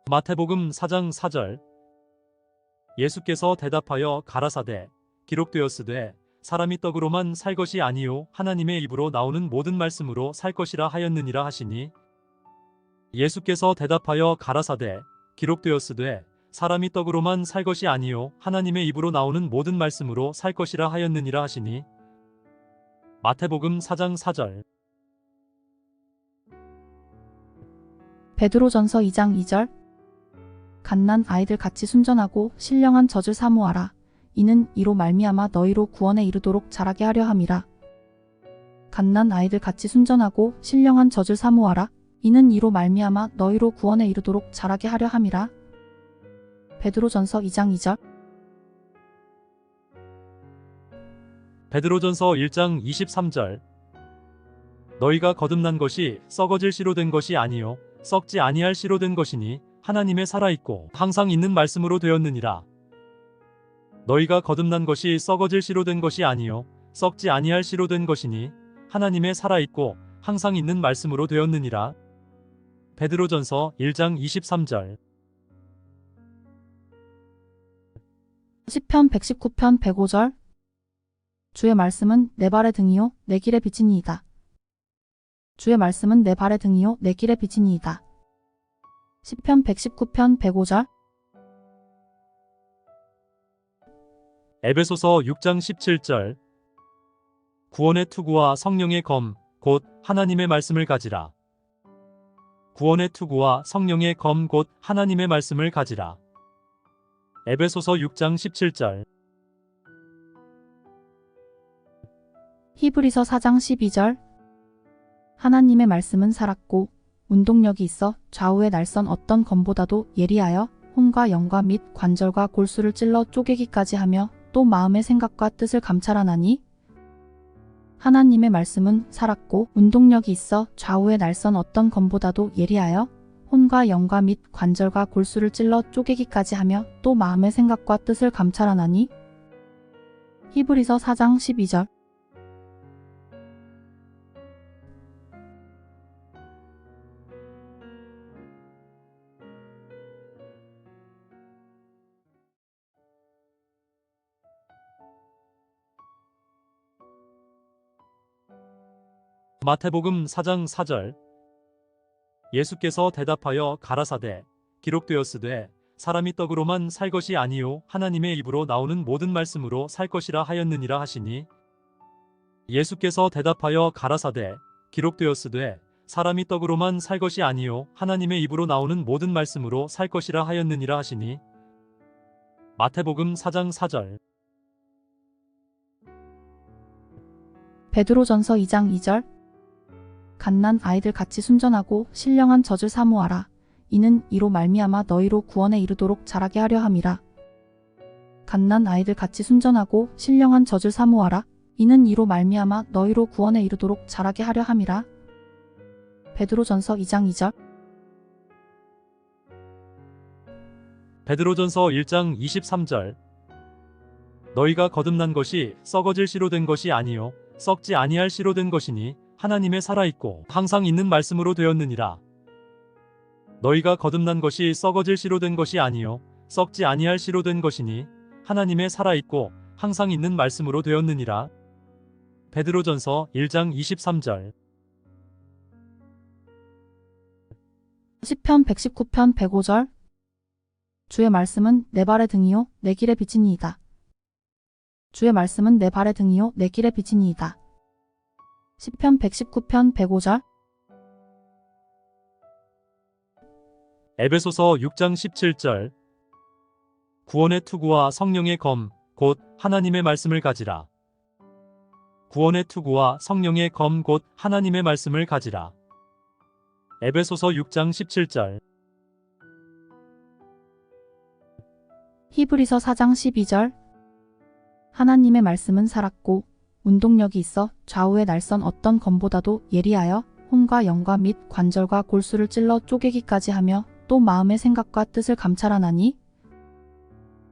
마태복음 4장 4절. 예수께서 대답하여 가라사대 기록되었으되 사람이 떡으로만 살 것이 아니요 하나님의 입으로 나오는 모든 말씀으로 살 것이라 하였느니라 하시니. 예수께서 대답하여 가라사대 기록되었으되 사람이 떡으로만 살 것이 아니요 하나님의 입으로 나오는 모든 말씀으로 살 것이라 하였느니라 하시니. 마태복음 4장 4절. 베드로전서 2장 2절. 갓난 아이들 같이 순전하고 신령한 젖을 사모하라. 이는 이로 말미암아 너희로 구원에 이르도록 자라게 하려 함이라. 갓난 아이들 같이 순전하고 신령한 젖을 사모하라. 이는 이로 말미암아 너희로 구원에 이르도록 자라게 하려 함이라. 베드로전서 2장 2절. 베드로전서 1장 23절. 너희가 거듭난 것이 썩어질 씨로 된 것이 아니요 썩지 아니할 씨로 된 것이니 하나님의 살아있고 항상 있는 말씀으로 되었느니라. 너희가 거듭난 것이 썩어질 씨로 된 것이 아니요 썩지 아니할 씨로 된 것이니 하나님의 살아있고 항상 있는 말씀으로 되었느니라. 베드로전서 1장 23절. 시편 119편 105절. 주의 말씀은 내 발의 등이요 내 길의 빛이니이다. 주의 말씀은 내 발의 등이요 내 길의 빛이니이다. 시편 119편 105절. 에베소서 6장 17절. 구원의 투구와 성령의 검 곧 하나님의 말씀을 가지라. 구원의 투구와 성령의 검 곧 하나님의 말씀을 가지라. 에베소서 6장 17절. 히브리서 4장 12절. 하나님의 말씀은 살았고 운동력이 있어 좌우의 날선 어떤 검보다도 예리하여 혼과 영과 및 관절과 골수를 찔러 쪼개기까지 하며 또 마음의 생각과 뜻을 감찰하나니. 하나님의 말씀은 살았고 운동력이 있어 좌우의 날선 어떤 검보다도 예리하여 혼과 영과 및 관절과 골수를 찔러 쪼개기까지 하며 또 마음의 생각과 뜻을 감찰하나니. 히브리서 4장 12절. 마태복음 4장 4절. 예수께서 대답하여 가라사대 기록되었으되 사람이 떡으로만 살 것이 아니요 하나님의 입으로 나오는 모든 말씀으로 살 것이라 하였느니라 하시니. 예수께서 대답하여 가라사대 기록되었으되 사람이 떡으로만 살 것이 아니요 하나님의 입으로 나오는 모든 말씀으로 살 것이라 하였느니라 하시니. 마태복음 4장 4절. 베드로전서 2장 2절. 갓난 아이들 같이 순전하고 신령한 젖을 사모하라. 이는 이로 말미암아 너희로 구원에 이르도록 자라게 하려 함이라. 갓난 아이들 같이 순전하고 신령한 젖을 사모하라. 이는 이로 말미암아 너희로 구원에 이르도록 자라게 하려 함이라. 베드로전서 2장 2절. 베드로전서 1장 23절. 너희가 거듭난 것이 썩어질 씨로 된 것이 아니요 썩지 아니할 씨로 된 것이니 하나님의 살아있고 항상 있는 말씀으로 되었느니라. 너희가 거듭난 것이 썩어질 씨로 된 것이 아니요 썩지 아니할 씨로 된 것이니 하나님의 살아있고 항상 있는 말씀으로 되었느니라. 베드로전서 1장 23절. 시편 119편 105절. 주의 말씀은 내 발의 등이요 내 길의 빛이니이다. 주의 말씀은 내 발의 등이요 내 길의 빛이니이다. 시편 119편 105절. 에베소서 6장 17절. 구원의 투구와 성령의 검 곧 하나님의 말씀을 가지라. 구원의 투구와 성령의 검 곧 하나님의 말씀을 가지라. 에베소서 6장 17절. 히브리서 4장 12절. 하나님의 말씀은 살았고 운동력이 있어 좌우의 날선 어떤 검보다도 예리하여 혼과 영과 및 관절과 골수를 찔러 쪼개기까지 하며 또 마음의 생각과 뜻을 감찰하나니.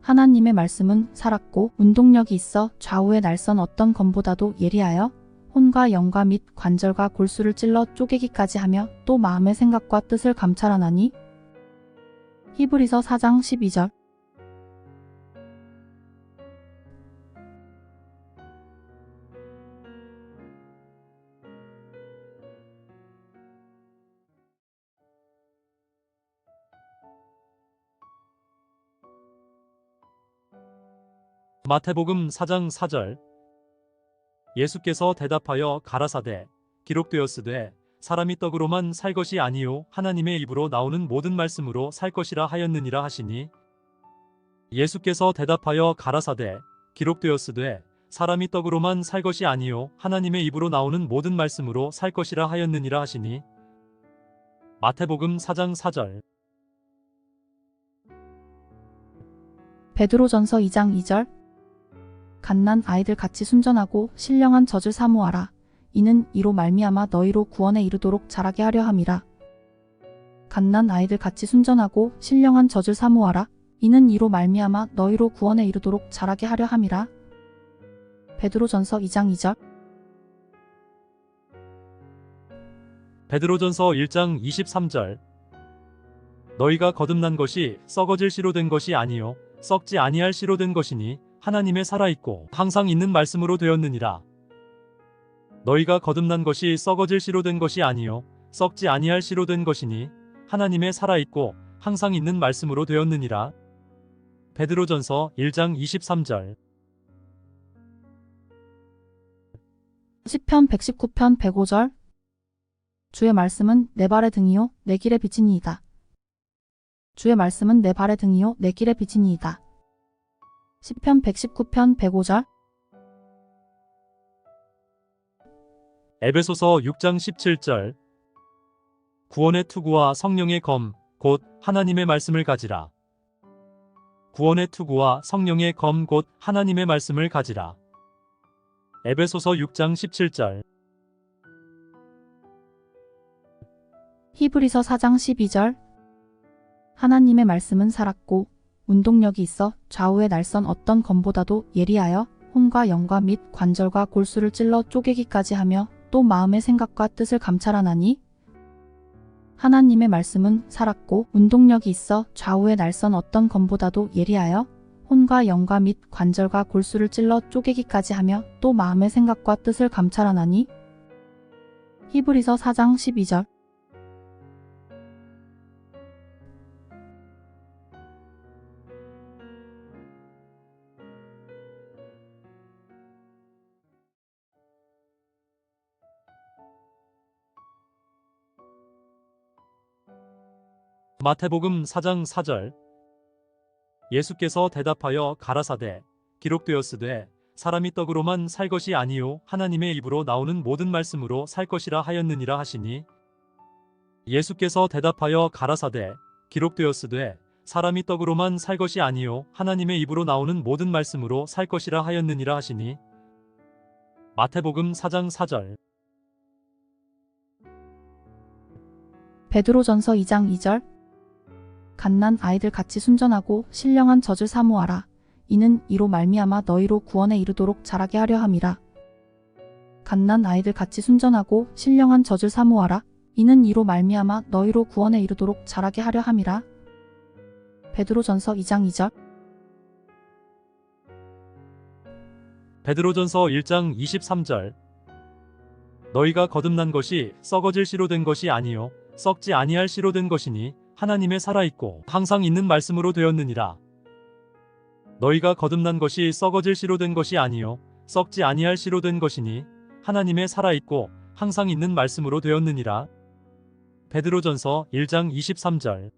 하나님의 말씀은 살았고 운동력이 있어 좌우의 날선 어떤 검보다도 예리하여 혼과 영과 및 관절과 골수를 찔러 쪼개기까지 하며 또 마음의 생각과 뜻을 감찰하나니. 히브리서 4장 12절. 마태복음 4장 4절. 예수께서 대답하여 가라사대 기록되었으되 사람이 떡으로만 살 것이 아니요 하나님의 입으로 나오는 모든 말씀으로 살 것이라 하였느니라 하시니. 예수께서 대답하여 가라사대 기록되었으되 사람이 떡으로만 살 것이 아니요 하나님의 입으로 나오는 모든 말씀으로 살 것이라 하였느니라 하시니. 마태복음 4장 4절. 베드로전서 2장 2절. 갓난 아이들 같이 순전하고 신령한 젖을 사모하라. 이는 이로 말미암아 너희로 구원에 이르도록 자라게 하려 함이라. 갓난 아이들 같이 순전하고 신령한 젖을 사모하라. 이는 이로 말미암아 너희로 구원에 이르도록 자라게 하려 함이라. 베드로전서 2장 2절. 베드로전서 1장 23절. 너희가 거듭난 것이 썩어질 씨로 된 것이 아니요 썩지 아니할 씨로 된 것이니 하나님의 살아있고 항상 있는 말씀으로 되었느니라. 너희가 거듭난 것이 썩어질 씨로 된 것이 아니요 썩지 아니할 씨로 된 것이니 하나님의 살아있고 항상 있는 말씀으로 되었느니라. 베드로전서 1장 23절. 시편 119편 105절. 주의 말씀은 내 발의 등이요 내 길의 빛이니이다. 주의 말씀은 내 발의 등이요 내 길의 빛이니이다. 시편 119편 105절. 에베소서 6장 17절. 구원의 투구와 성령의 검 곧 하나님의 말씀을 가지라. 구원의 투구와 성령의 검 곧 하나님의 말씀을 가지라. 에베소서 6장 17절. 히브리서 4장 12절. 하나님의 말씀은 살았고 운동력이 있어 좌우의 날선 어떤 검보다도 예리하여 혼과 영과 및 관절과 골수를 찔러 쪼개기까지 하며 또 마음의 생각과 뜻을 감찰하나니. 하나님의 말씀은 살았고 운동력이 있어 좌우의 날선 어떤 검보다도 예리하여 혼과 영과 및 관절과 골수를 찔러 쪼개기까지 하며 또 마음의 생각과 뜻을 감찰하나니. 히브리서 4장 12절. 마태복음 4장 4절. 예수께서 대답하여 가라사대 기록되었으되 사람이 떡으로만 살 것이 아니요 하나님의 입으로 나오는 모든 말씀으로 살 것이라 하였느니라 하시니. 예수께서 대답하여 가라사대 기록되었으되 사람이 떡으로만 살 것이 아니요 하나님의 입으로 나오는 모든 말씀으로 살 것이라 하였느니라 하시니. 마태복음 4장 4절. 베드로전서 2장 2절. 갓난 아이들 같이 순전하고 신령한 젖을 사모하라. 이는 이로 말미암아 너희로 구원에 이르도록 자라게 하려 함이라. 갓난 아이들 같이 순전하고 신령한 젖을 사모하라. 이는 이로 말미암아 너희로 구원에 이르도록 자라게 하려 함이라. 베드로전서 2장 2절. 베드로전서 1장 23절. 너희가 거듭난 것이 썩어질 씨로 된 것이 아니요 썩지 아니할 씨로 된 것이니 하나님의 살아있고 항상 있는 말씀으로 되었느니라. 너희가 거듭난 것이 썩어질 씨로 된 것이 아니요 썩지 아니할 씨로 된 것이니 하나님의 살아있고 항상 있는 말씀으로 되었느니라. 베드로전서 1장 23절.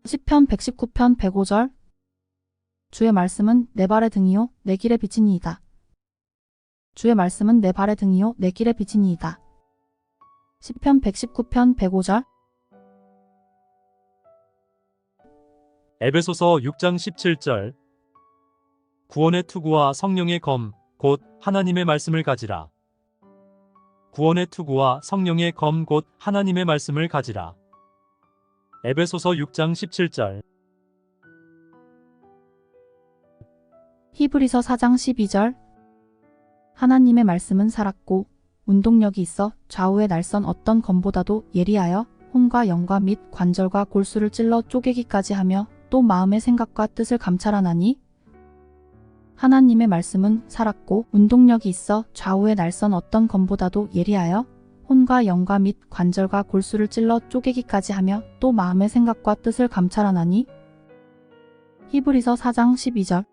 시편 119편 105절. 주의 말씀은 내 발의 등이요 내 길의 빛이니이다. 주의 말씀은 내 발의 등이요 내 길의 빛이니이다. 시편 119편 105절. 에베소서 6장 17절. 구원의 투구와 성령의 검 곧 하나님의 말씀을 가지라. 구원의 투구와 성령의 검 곧 하나님의 말씀을 가지라. 에베소서 6장 17절. 히브리서 4장 12절. 하나님의 말씀은 살았고 운동력이 있어 좌우의 날선 어떤 검보다도 예리하여 혼과 영과 및 관절과 골수를 찔러 쪼개기까지 하며 또 마음의 생각과 뜻을 감찰하나니 하나님의 말씀은 살았고 운동력이 있어 좌우의 날선 어떤 검보다도 예리하여 혼과 영과 및 관절과 골수를 찔러 쪼개기까지 하며 또 마음의 생각과 뜻을 감찰하나니 히브리서 4장 12절.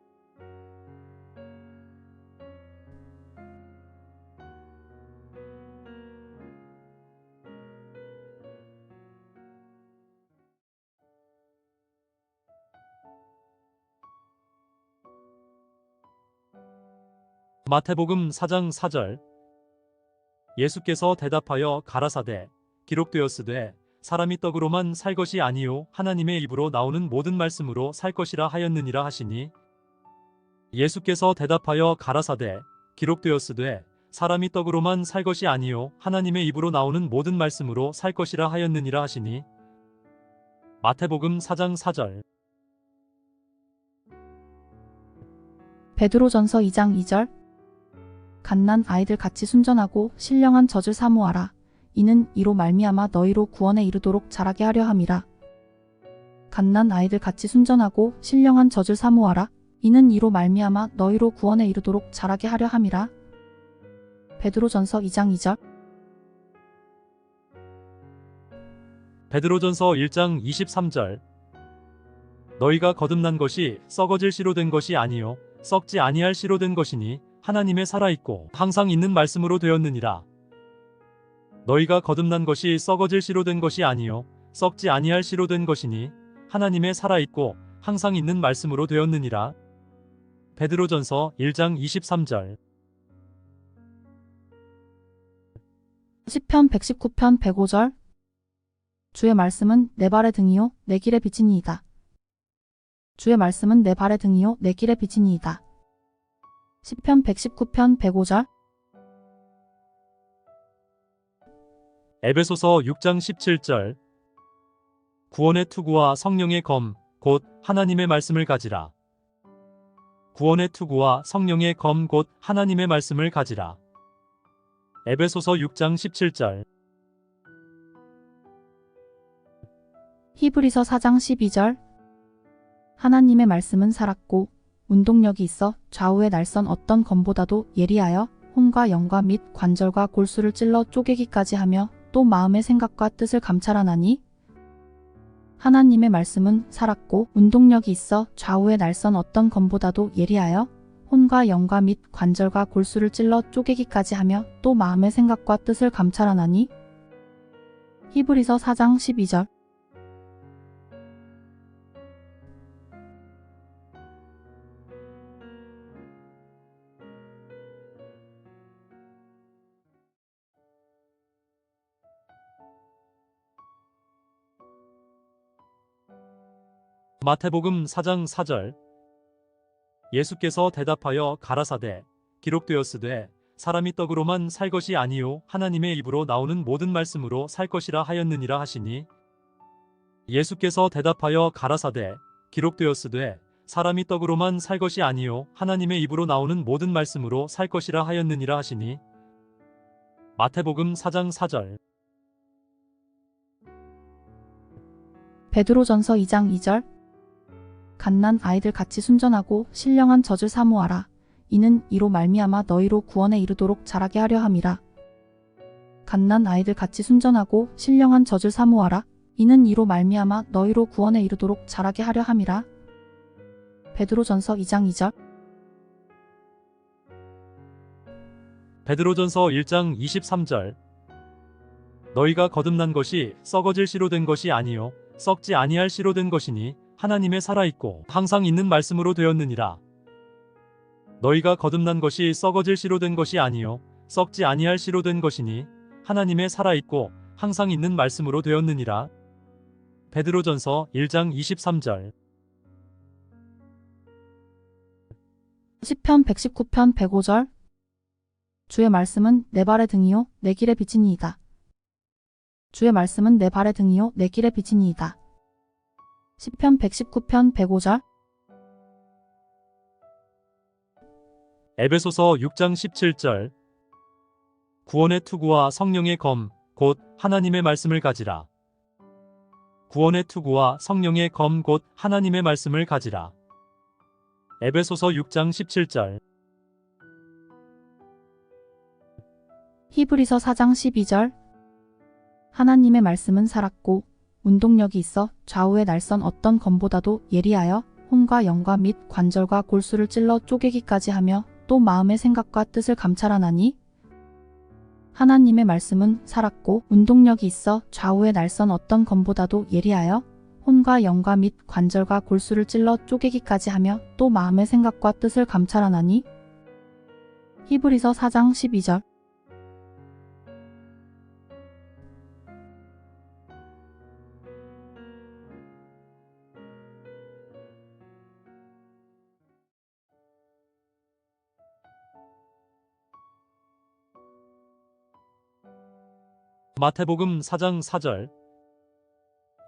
마태복음 4장 4절. 예수께서 대답하여 가라사대 기록되었으되 사람이 떡으로만 살 것이 아니요 하나님의 입으로 나오는 모든 말씀으로 살 것이라 하였느니라 하시니. 예수께서 대답하여 가라사대 기록되었으되 사람이 떡으로만 살 것이 아니요 하나님의 입으로 나오는 모든 말씀으로 살 것이라 하였느니라 하시니. 마태복음 4장 4절. 베드로전서 2장 2절. 갓난 아이들 같이 순전하고 신령한 젖을 사모하라. 이는 이로 말미암아 너희로 구원에 이르도록 자라게 하려 함이라. 갓난 아이들 같이 순전하고 신령한 젖을 사모하라. 이는 이로 말미암아 너희로 구원에 이르도록 자라게 하려 함이라. 베드로전서 2장 2절. 베드로전서 1장 23절. 너희가 거듭난 것이 썩어질 씨로 된 것이 아니요 썩지 아니할 씨로 된 것이니 하나님의 살아있고 항상 있는 말씀으로 되었느니라. 너희가 거듭난 것이 썩어질 씨로 된 것이 아니요 썩지 아니할 씨로 된 것이니 하나님의 살아있고 항상 있는 말씀으로 되었느니라. 베드로전서 1장 23절. 시편 119편 105절. 주의 말씀은 내 발의 등이요 내 길의 빛이니이다. 주의 말씀은 내 발의 등이요 내 길의 빛이니이다. 시편 119편 105절. 에베소서 6장 17절. 구원의 투구와 성령의 검 곧 하나님의 말씀을 가지라. 구원의 투구와 성령의 검 곧 하나님의 말씀을 가지라. 에베소서 6장 17절. 히브리서 4장 12절. 하나님의 말씀은 살았고 운동력이 있어 좌우의 날선 어떤 검보다도 예리하여 혼과 영과 및 관절과 골수를 찔러 쪼개기까지 하며 또 마음의 생각과 뜻을 감찰하나니 하나님의 말씀은 살았고 운동력이 있어 좌우의 날선 어떤 검보다도 예리하여 혼과 영과 및 관절과 골수를 찔러 쪼개기까지 하며 또 마음의 생각과 뜻을 감찰하나니. 히브리서 4장 12절. 마태복음 4장 4절. 예수께서 대답하여 가라사대 기록되었으되 사람이 떡으로만 살 것이 아니요 하나님의 입으로 나오는 모든 말씀으로 살 것이라 하였느니라 하시니. 예수께서 대답하여 가라사대 기록되었으되 사람이 떡으로만 살 것이 아니요 하나님의 입으로 나오는 모든 말씀으로 살 것이라 하였느니라 하시니. 마태복음 4장 4절. 베드로전서 2장 2절. 갓난 아이들 같이 순전하고 신령한 젖을 사모하라. 이는 이로 말미암아 너희로 구원에 이르도록 자라게 하려 함이라. 갓난 아이들 같이 순전하고 신령한 젖을 사모하라. 이는 이로 말미암아 너희로 구원에 이르도록 자라게 하려 함이라. 베드로전서 2장 2절. 베드로전서 1장 23절. 너희가 거듭난 것이 썩어질 씨로 된 것이 아니요 썩지 아니할 씨로 된 것이니 하나님의 살아있고 항상 있는 말씀으로 되었느니라. 너희가 거듭난 것이 썩어질 씨로 된 것이 아니요 썩지 아니할 씨로 된 것이니 하나님의 살아있고 항상 있는 말씀으로 되었느니라. 베드로전서 1장 23절. 시편 119편 105절. 주의 말씀은 내 발의 등이요 내 길의 빛이니이다. 주의 말씀은 내 발의 등이요 내 길의 빛이니이다. 시편 119편 105절. 에베소서 6장 17절. 구원의 투구와 성령의 검 곧 하나님의 말씀을 가지라. 구원의 투구와 성령의 검 곧 하나님의 말씀을 가지라. 에베소서 6장 17절. 히브리서 4장 12절. 하나님의 말씀은 살았고 운동력이 있어 좌우의 날선 어떤 검보다도 예리하여 혼과 영과 및 관절과 골수를 찔러 쪼개기까지 하며 또 마음의 생각과 뜻을 감찰하나니. 하나님의 말씀은 살았고 운동력이 있어 좌우의 날선 어떤 검보다도 예리하여 혼과 영과 및 관절과 골수를 찔러 쪼개기까지 하며 또 마음의 생각과 뜻을 감찰하나니. 히브리서 4장 12절. 마태복음 4장 4절.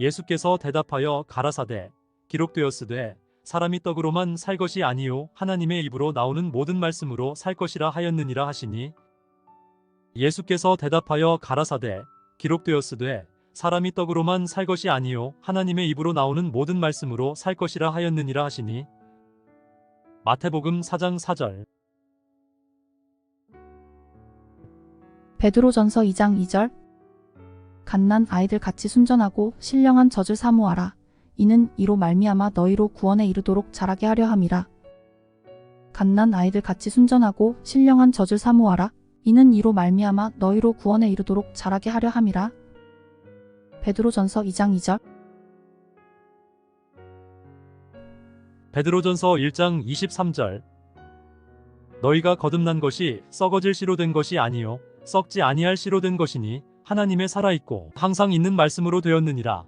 예수께서 대답하여 가라사대 기록되었으되 사람이 떡으로만 살 것이 아니요 하나님의 입으로 나오는 모든 말씀으로 살 것이라 하였느니라 하시니. 예수께서 대답하여 가라사대 기록되었으되 사람이 떡으로만 살 것이 아니요 하나님의 입으로 나오는 모든 말씀으로 살 것이라 하였느니라 하시니. 마태복음 4장 4절. 베드로전서 2장 2절. 갓난 아이들 같이 순전하고 신령한 젖을 사모하라. 이는 이로 말미암아 너희로 구원에 이르도록 자라게 하려 함이라. 갓난 아이들 같이 순전하고 신령한 젖을 사모하라. 이는 이로 말미암아 너희로 구원에 이르도록 자라게 하려 함이라. 베드로전서 2장 2절. 베드로전서 1장 23절. 너희가 거듭난 것이 썩어질 씨로 된 것이 아니요 썩지 아니할 씨로 된 것이니 하나님의 살아있고 항상 있는 말씀으로 되었느니라.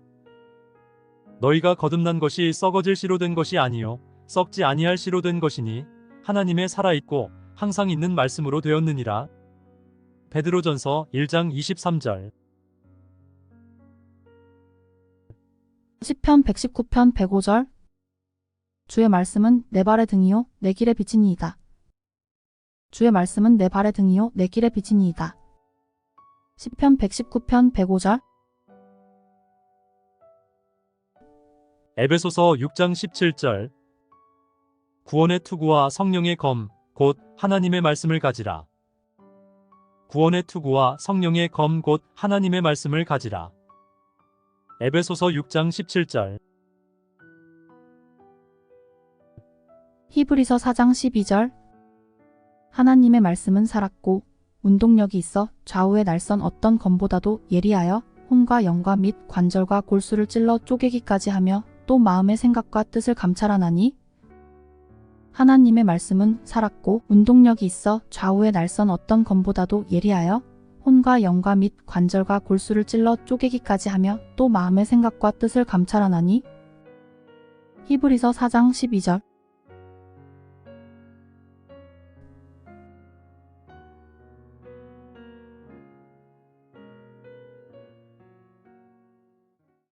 너희가 거듭난 것이 썩어질 씨로 된 것이 아니요 썩지 아니할 씨로 된 것이니 하나님의 살아있고 항상 있는 말씀으로 되었느니라. 베드로전서 1장 23절. 시편 119편 105절. 주의 말씀은 내 발의 등이요 내 길의 빛이니이다. 주의 말씀은 내 발의 등이요 내 길의 빛이니이다. 시편 119편 105절. 에베소서 6장 17절. 구원의 투구와 성령의 검 곧 하나님의 말씀을 가지라. 구원의 투구와 성령의 검 곧 하나님의 말씀을 가지라. 에베소서 6장 17절. 히브리서 4장 12절. 하나님의 말씀은 살았고 운동력이 있어 좌우의 날선 어떤 검보다도 예리하여 혼과 영과 및 관절과 골수를 찔러 쪼개기까지 하며 또 마음의 생각과 뜻을 감찰하나니. 하나님의 말씀은 살았고 운동력이 있어 좌우의 날선 어떤 검보다도 예리하여 혼과 영과 및 관절과 골수를 찔러 쪼개기까지 하며 또 마음의 생각과 뜻을 감찰하나니. 히브리서 4장 12절.